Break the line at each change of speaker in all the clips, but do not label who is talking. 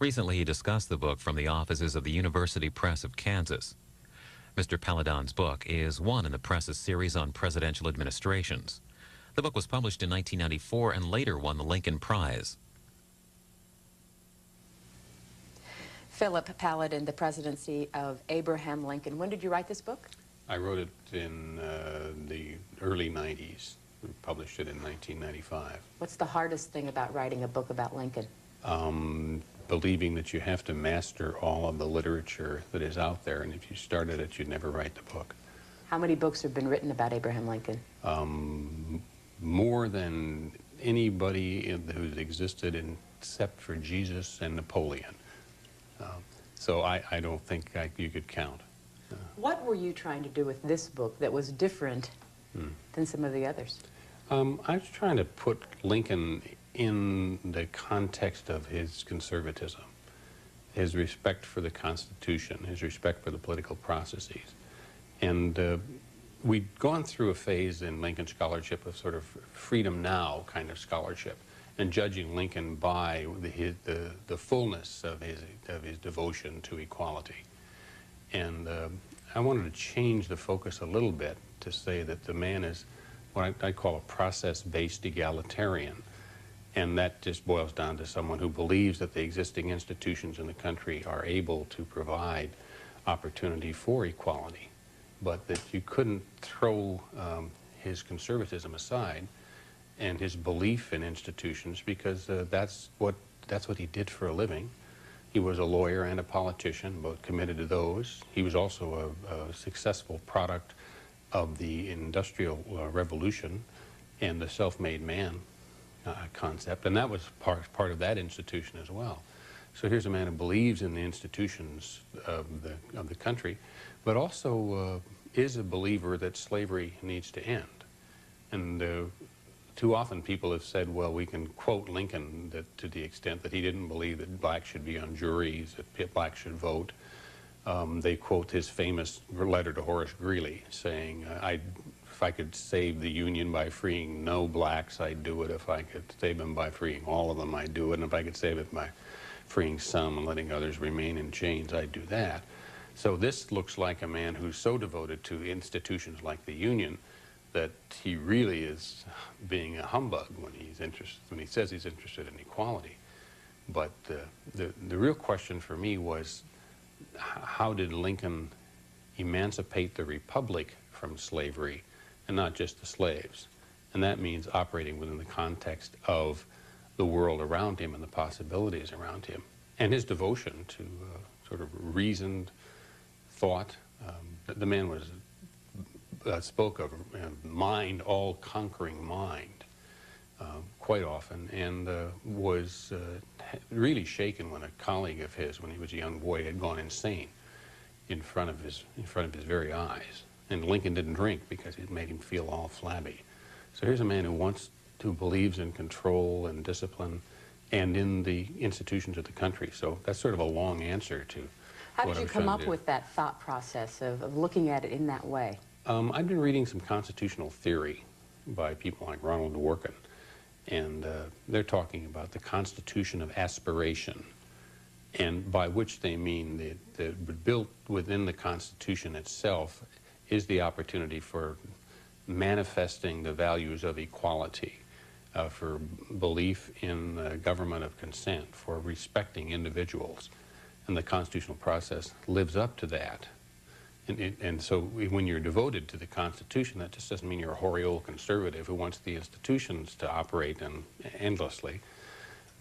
Recently, he discussed the book from the offices of the University Press of Kansas. Mr. Paladon's book is one in the press's series on presidential administrations. The book was published in 1994 and later won the Lincoln Prize.
Philip Paladon, The Presidency of Abraham Lincoln. When did you write this book?
I wrote it in the early 90s. We published it in 1995.
What's the hardest thing about writing a book about Lincoln?
Believing that you have to master all of the literature that is out there, and if you started it, you'd never write the book.
How many books have been written about Abraham Lincoln?
More than anybody who's existed except for Jesus and Napoleon. So I don't think you could count.
What were you trying to do with this book that was different than some of the others?
I was trying to put Lincoln in the context of his conservatism, his respect for the Constitution, his respect for the political processes. And we'd gone through a phase in Lincoln scholarship of sort of freedom now kind of scholarship, and judging Lincoln by the fullness of his devotion to equality. And I wanted to change the focus a little bit to say that the man is what I call a process-based egalitarian. And that just boils down to someone who believes that the existing institutions in the country are able to provide opportunity for equality, but that you couldn't throw his conservatism aside and his belief in institutions, because that's what he did for a living. He was a lawyer and a politician, both committed to those. He was also a successful product of the Industrial Revolution and the self-made man concept, and that was part of that institution as well. So here's a man who believes in the institutions of the country, but also is a believer that slavery needs to end. And too often people have said, well, we can quote Lincoln to the extent that he didn't believe that blacks should be on juries, that blacks should vote. They quote his famous letter to Horace Greeley saying, if I could save the Union by freeing no blacks, I'd do it. If I could save them by freeing all of them, I'd do it. And if I could save it by freeing some and letting others remain in chains, I'd do that. So this looks like a man who's so devoted to institutions like the Union that he really is being a humbug when he says he's interested in equality. But the real question for me was, how did Lincoln emancipate the Republic from slavery and not just the slaves? And that means operating within the context of the world around him and the possibilities around him, and his devotion to sort of reasoned thought. The man was spoke of mind, all-conquering mind, quite often, and was really shaken when a colleague of his, when he was a young boy, had gone insane in front of his very eyes. And Lincoln didn't drink because it made him feel all flabby. So here's a man who believes in control and discipline and in the institutions of the country. So that's sort of a long answer to
How did you come up with that thought process of looking at it in that way?
I've been reading some constitutional theory by people like Ronald Dworkin, and they're talking about the constitution of aspiration, and by which they mean that built within the Constitution itself is the opportunity for manifesting the values of equality, for belief in the government of consent, for respecting individuals. And the constitutional process lives up to that. And so when you're devoted to the Constitution, that just doesn't mean you're a hoary old conservative who wants the institutions to operate endlessly,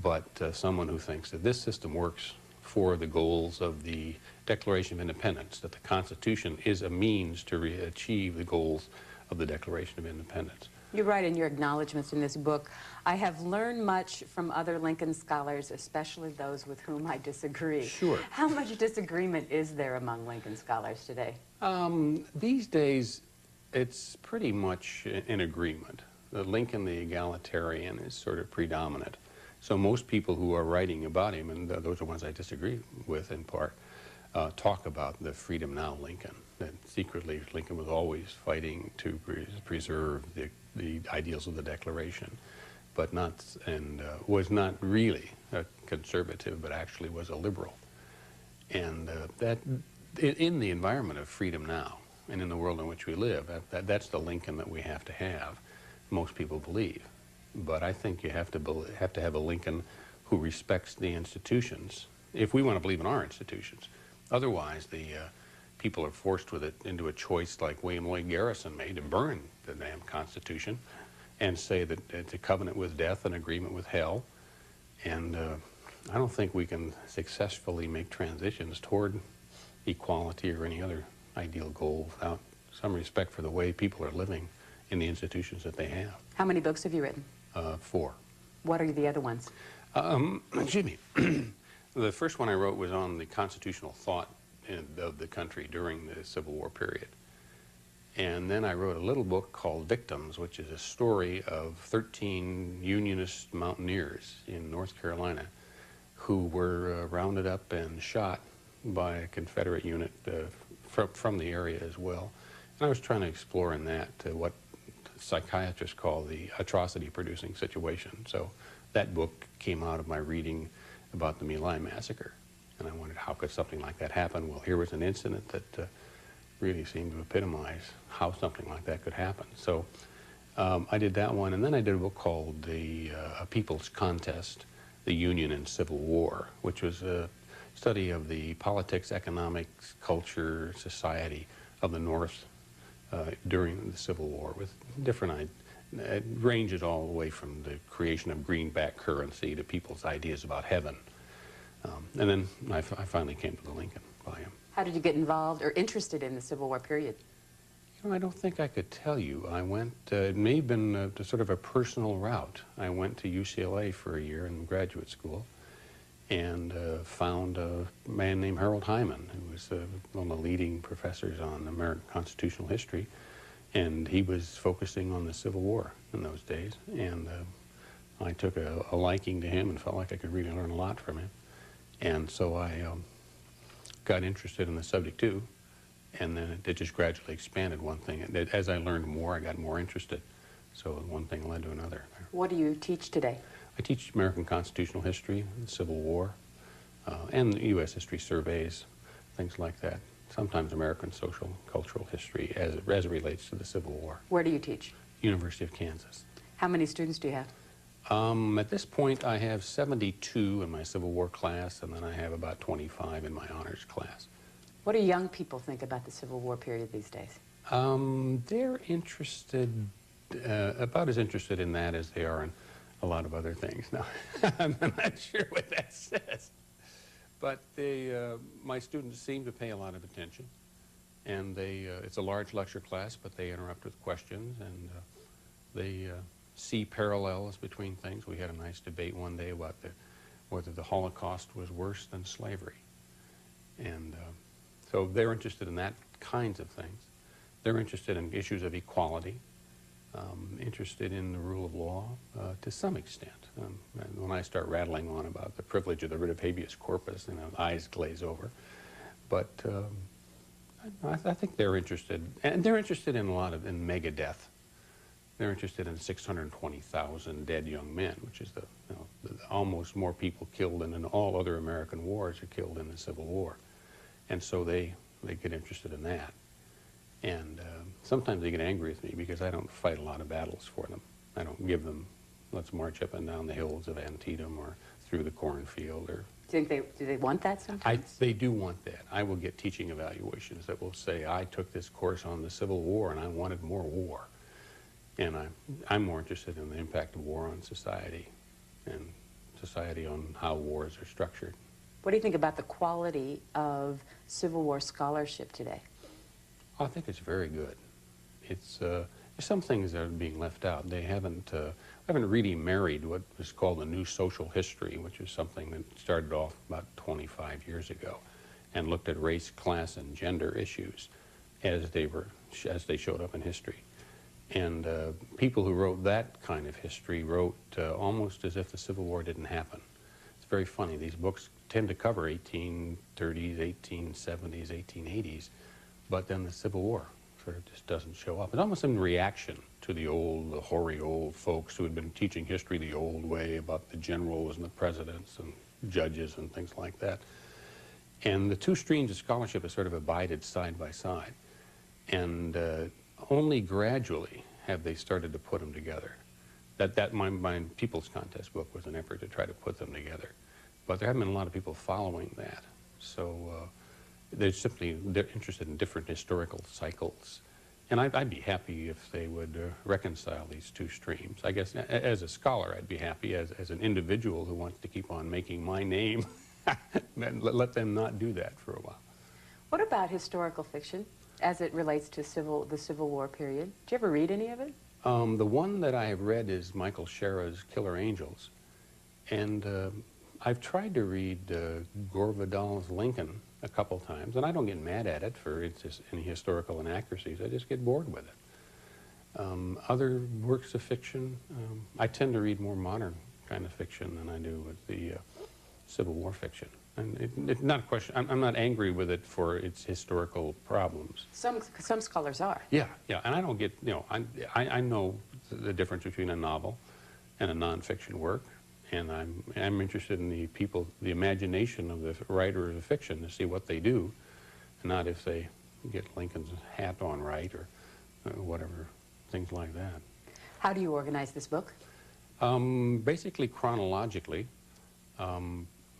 but someone who thinks that this system works for the goals of the Declaration of Independence, that the Constitution is a means to achieve the goals of the Declaration of Independence.
You write in your acknowledgments in this book, I have learned much from other Lincoln scholars, especially those with whom I disagree.
Sure.
How much disagreement is there among Lincoln scholars today?
These days, it's pretty much in agreement. Lincoln, the egalitarian, is sort of predominant. So most people who are writing about him, and those are ones I disagree with in part, talk about the Freedom Now Lincoln, that secretly Lincoln was always fighting to preserve the ideals of the Declaration, but was not really a conservative, but actually was a liberal. And in the environment of freedom now, and in the world in which we live, that's the Lincoln that we have to have, most people believe. But I think you have to have a Lincoln who respects the institutions, if we want to believe in our institutions. Otherwise, the people are forced with it into a choice like William Lloyd Garrison made, to burn the damn Constitution and say that it's a covenant with death, an agreement with hell. And I don't think we can successfully make transitions toward equality or any other ideal goal without some respect for the way people are living in the institutions that they have.
How many books have you written?
4.
What are the other ones?
Excuse me. The first one I wrote was on the constitutional thought of the country during the Civil War period. And then I wrote a little book called Victims, which is a story of 13 Unionist mountaineers in North Carolina who were rounded up and shot by a Confederate unit from the area as well. And I was trying to explore in that what psychiatrists call the atrocity-producing situation. So that book came out of my reading about the My Lai massacre. And I wondered, how could something like that happen? Well, here was an incident that really seemed to epitomize how something like that could happen. So I did that one, and then I did a book called The People's Contest, The Union and Civil War, which was a study of the politics, economics, culture, society of the North during the Civil War, with different it ranges all the way from the creation of greenback currency to people's ideas about heaven. And then I finally came to the Lincoln volume.
How did you get involved or interested in the Civil War period?
You know, I don't think I could tell you. I went, it may have been sort of a personal route. I went to UCLA for a year in graduate school and found a man named Harold Hyman, who was one of the leading professors on American constitutional history. And he was focusing on the Civil War in those days. And I took a liking to him and felt like I could really learn a lot from him. And so I got interested in the subject too. And then it just gradually expanded one thing. As I learned more, I got more interested. So one thing led to another.
What do you teach today?
I teach American constitutional history, the Civil War, and U.S. history surveys, things like that. Sometimes American social, cultural history as it relates to the Civil War.
Where do you teach?
University of Kansas.
How many students do you have?
At this point, I have 72 in my Civil War class, and then I have about 25 in my honors class.
What do young people think about the Civil War period these days?
They're interested, about as interested in that as they are in a lot of other things. Now, I'm not sure what that says. But my students seem to pay a lot of attention, and it's a large lecture class, but they interrupt with questions, and they see parallels between things. We had a nice debate one day about whether the Holocaust was worse than slavery. And so they're interested in that kinds of things. They're interested in issues of equality, interested in the rule of law to some extent. When I start rattling on about the privilege of the writ of habeas corpus, eyes glaze over. But I think they're interested, and they're interested in a lot of, in mega-death. They're interested in 620,000 dead young men, which is the almost more people killed than in all other American wars are killed in the Civil War. And so they get interested in that. And sometimes they get angry with me because I don't fight a lot of battles for them. I don't give them, let's march up and down the hills of Antietam or through the cornfield. Or
Do they want that sometimes?
they do want that. I will get teaching evaluations that will say, I took this course on the Civil War and I wanted more war. And I'm more interested in the impact of war on society and society on how wars are structured.
What do you think about the quality of Civil War scholarship today?
I think it's very good. It's there's some things that are being left out. They haven't really married what was called the new social history, which is something that started off about 25 years ago, and looked at race, class, and gender issues as they showed up in history. And people who wrote that kind of history wrote almost as if the Civil War didn't happen. It's very funny. These books tend to cover 1830s, 1870s, 1880s. But then the Civil War sort of just doesn't show up. It's almost in reaction to the hoary old folks who had been teaching history the old way about the generals and the presidents and judges and things like that. And the two streams of scholarship have sort of abided side by side. And only gradually have they started to put them together. My People's Contest book was an effort to try to put them together. But there haven't been a lot of people following that. So they're interested in different historical cycles. And I'd be happy if they would reconcile these two streams. I guess as a scholar, I'd be happy. As an individual who wants to keep on making my name, let them not do that for a while.
What about historical fiction as it relates to the Civil War period? Did you ever read any of it?
The one that I have read is Michael Shara's Killer Angels. And I've tried to read Gore Vidal's Lincoln a couple times, and I don't get mad at it for any historical inaccuracies. I just get bored with it. Other works of fiction, I tend to read more modern kind of fiction than I do with the Civil War fiction. And it's not a question. I'm not angry with it for its historical problems.
Some scholars are.
Yeah, and I don't get, I know the difference between a novel and a nonfiction work, and I'm interested in the imagination of the writers of fiction to see what they do, and not if they get Lincoln's hat on right or whatever, things like that.
How do you organize this book?
Basically chronologically.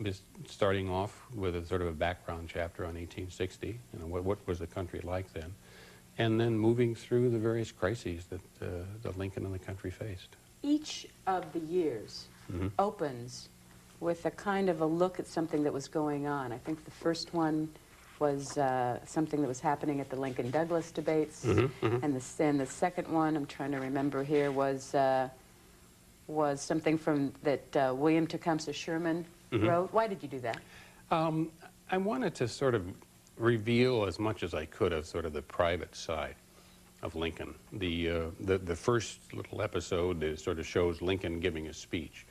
Just starting off with a sort of a background chapter on 1860, what was the country like then, and then moving through the various crises that Lincoln and the country faced.
Each of the years opens with a kind of a look at something that was going on. I think the first one was something that was happening at the Lincoln-Douglas debates, and the second one, I'm trying to remember here, was something from that William Tecumseh Sherman wrote. Why did you do that?
I wanted to sort of reveal as much as I could of sort of the private side of Lincoln. The first little episode sort of shows Lincoln giving a speech,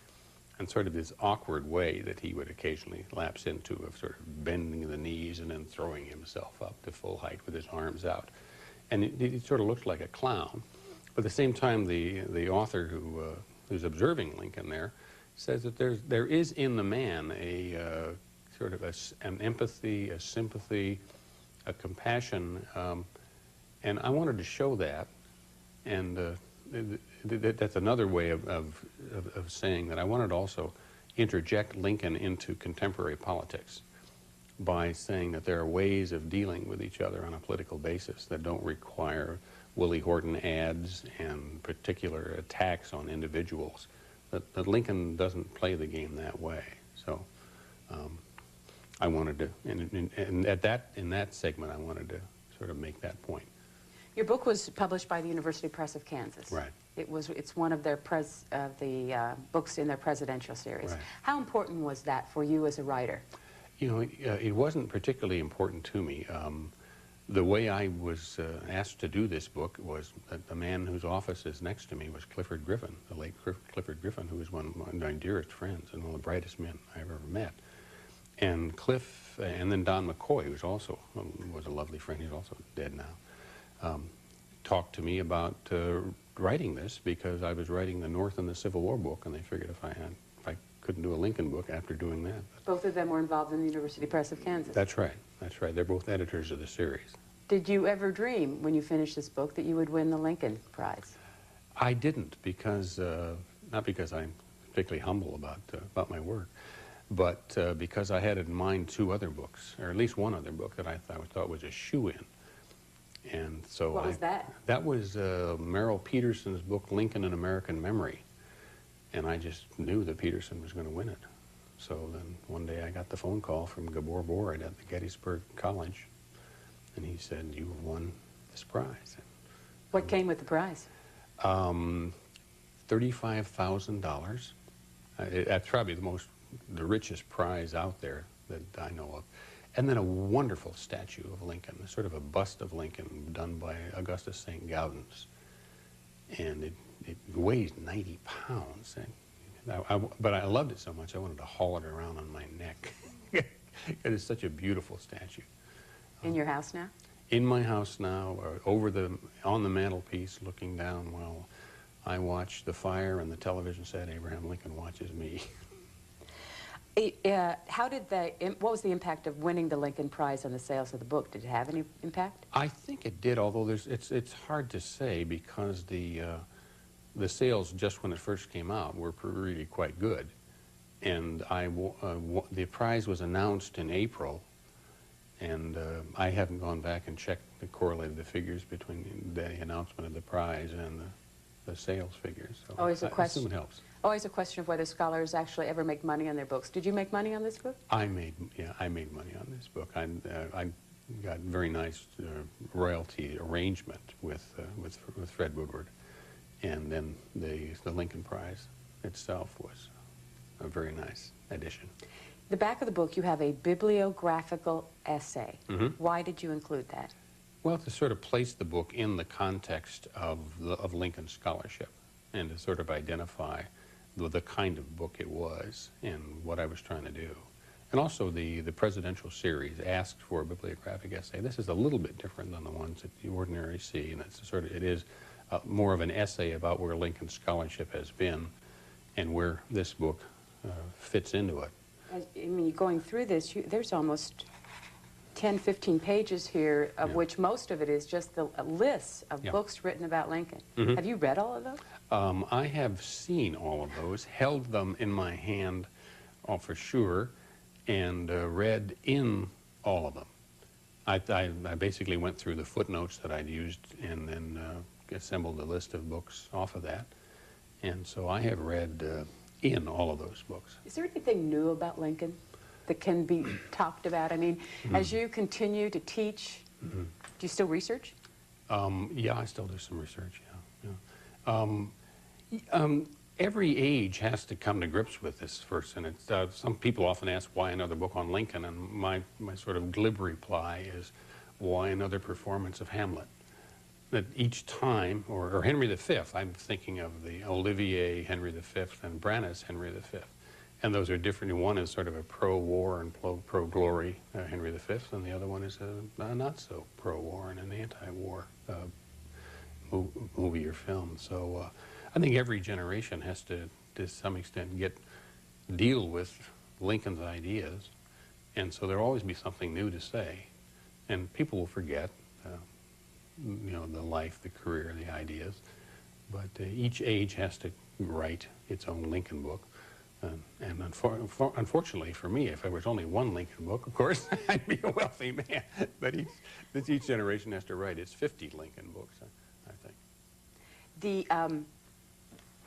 and sort of this awkward way that he would occasionally lapse into of sort of bending the knees and then throwing himself up to full height with his arms out. And it sort of looks like a clown. But at the same time, the author who's observing Lincoln there says that there is in the man a sort of an empathy, a sympathy, a compassion, and I wanted to show that, and that's another way of saying that I wanted to also interject Lincoln into contemporary politics by saying that there are ways of dealing with each other on a political basis that don't require Willie Horton ads and particular attacks on individuals. That Lincoln doesn't play the game that way. So I wanted to, and in that segment, I wanted to sort of make that point.
Your book was published by the University Press of Kansas.
Right.
It's one of their books in their presidential series.
Right.
How important was that for you as a writer?
It wasn't particularly important to me. The way I was asked to do this book was that the man whose office is next to me was Clifford Griffin, the late Clifford Griffin, who was one of my dearest friends and one of the brightest men I've ever met. And Cliff, and then Don McCoy, who was a lovely friend, he's also dead now, talked to me about writing this because I was writing the North and the Civil War book, and they figured if I couldn't do a Lincoln book after doing that.
Both of them were involved in the University Press of Kansas.
That's right. That's right. They're both editors of the series.
Did you ever dream, when you finished this book, that you would win the Lincoln Prize?
I didn't, because not because I'm particularly humble about my work, but because I had in mind two other books, or at least one other book that I thought was a shoo-in. And so
what was that?
That was Merrill Peterson's book, Lincoln: An American Memory. And I just knew that Peterson was going to win it. So then one day I got the phone call from Gabor Borid at the Gettysburg College, and he said, "You have won this prize."
What came with the prize?
$35,000. That's probably the richest prize out there that I know of. And then a wonderful statue of Lincoln, sort of a bust of Lincoln done by Augustus St. Gaudens. And it weighs 90 pounds. But I loved it so much, I wanted to haul it around on my neck. It is such a beautiful statue.
In your house now?
in my house now, on the mantelpiece, looking down while I watch the fire and the television set, Abraham Lincoln watches me.
What was the impact of winning the Lincoln Prize on the sales of the book? Did it have any impact?
I think it did, although it's hard to say because the sales just when it first came out were really quite good, and the prize was announced in April, and I haven't gone back and correlated the figures between the announcement of the prize and the sales figures. So
Always a
I
question.
assume it helps.
Always a question of whether scholars actually ever make money on their books. Did you make money on this book?
I made money on this book. I got very nice royalty arrangement with Fred Woodward, and then the Lincoln Prize itself was a very nice addition.
The back of the book, you have a bibliographical essay.
Mm-hmm.
Why did you include that?
Well, to sort of place the book in the context of Lincoln scholarship, and to sort of identify the kind of book it was and what I was trying to do. And also the presidential series asked for a bibliographic essay. This is a little bit different than the ones that you ordinarily see, and it is more of an essay about where Lincoln scholarship has been and where this book fits into it.
I mean, going through this, there's almost 10, 15 pages here, of which most of it is just the lists of books written about Lincoln.
Mm-hmm.
Have you read all of those?
I have seen all of those, held them in my hand, for sure, and read in all of them. I basically went through the footnotes that I'd used and then assembled a list of books off of that. And so I have read in all of those books.
Is there anything new about Lincoln that can be talked about? I mean, as you continue to teach, do you still research?
Yeah, I still do some research, yeah. Every age has to come to grips with this first, and some people often ask why another book on Lincoln, and my sort of glib reply is why another performance of Hamlet? That each time, or Henry V, I'm thinking of the Olivier Henry V and Branagh's Henry V, and those are different. One is sort of a pro-war and pro-glory Henry V, and the other one is a not so pro-war and an anti-war movie or film. So I think every generation has to some extent, deal with Lincoln's ideas, and so there'll always be something new to say, and people will forget, the life, the career, the ideas, but each age has to write its own Lincoln book. And unfortunately for me, if there was only one Lincoln book, of course, I'd be a wealthy man. But each generation has to write its 50 Lincoln books, I think.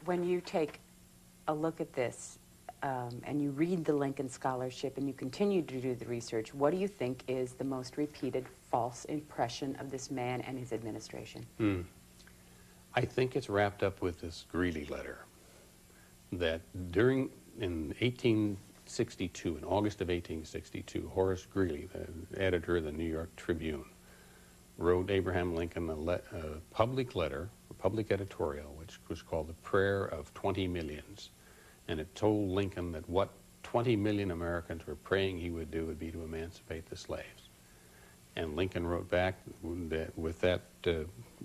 When you take a look at this and you read the Lincoln Scholarship and you continue to do the research, what do you think is the most repeated false impression of this man and his administration?
I think it's wrapped up with this Greeley letter that in 1862, in August of 1862, Horace Greeley, the editor of the New York Tribune, wrote Abraham Lincoln a public letter, a public editorial, which was called The Prayer of 20 Millions. And it told Lincoln that what 20 million Americans were praying he would do would be to emancipate the slaves. And Lincoln wrote back with that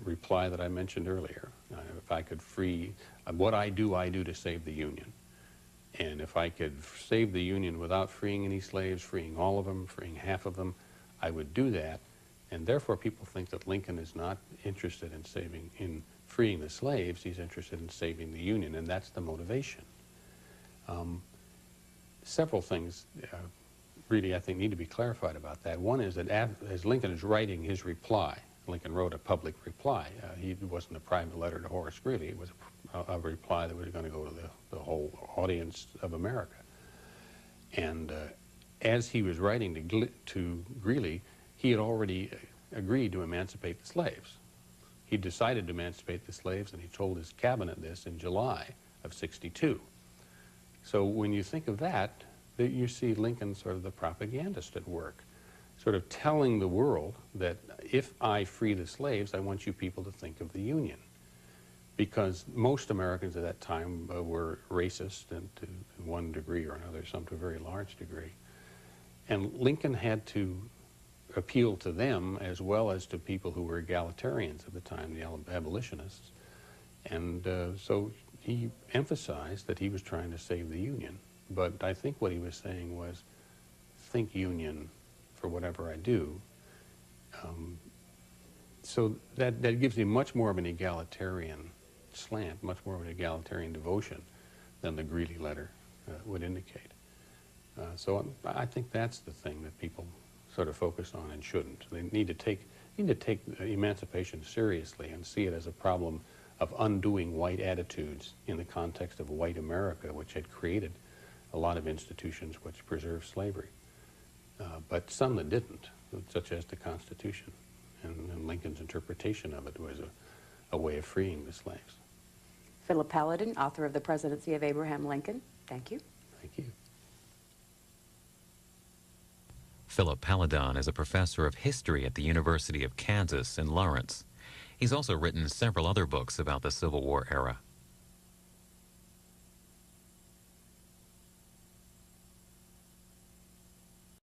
reply that I mentioned earlier. If I could free, what I do to save the Union. And if I could save the Union without freeing any slaves, freeing all of them, freeing half of them, I would do that. And therefore people think that Lincoln is not interested in freeing the slaves, he's interested in saving the Union, and that's the motivation. Several things really I think need to be clarified about that. One is that as Lincoln is writing his reply, Lincoln wrote a public reply. It wasn't a private letter to Horace Greeley, it was a reply that was going to go to the whole audience of America. And as he was writing to Greeley, he had already agreed to emancipate the slaves. He decided to emancipate the slaves, and he told his cabinet this in July of '62. So when you think of that, you see Lincoln sort of the propagandist at work, sort of telling the world that if I free the slaves, I want you people to think of the Union. Because most Americans at that time were racist, and to one degree or another, some to a very large degree. And Lincoln had to appealed to them as well as to people who were egalitarians at the time, the abolitionists. And so he emphasized that he was trying to save the Union. But I think what he was saying was, think Union for whatever I do. So that gives him much more of an egalitarian slant, much more of an egalitarian devotion than the Greeley letter would indicate. So I think that's the thing that people sort of focus on and shouldn't. They need to take emancipation seriously and see it as a problem of undoing white attitudes in the context of white America, which had created a lot of institutions which preserved slavery. But some that didn't, such as the Constitution. And Lincoln's interpretation of it was a way of freeing the slaves.
Philip Paladin, author of The Presidency of Abraham Lincoln. Thank you.
Thank you.
Philip Paladin is a professor of history at the University of Kansas in Lawrence. He's also written several other books about the Civil War era.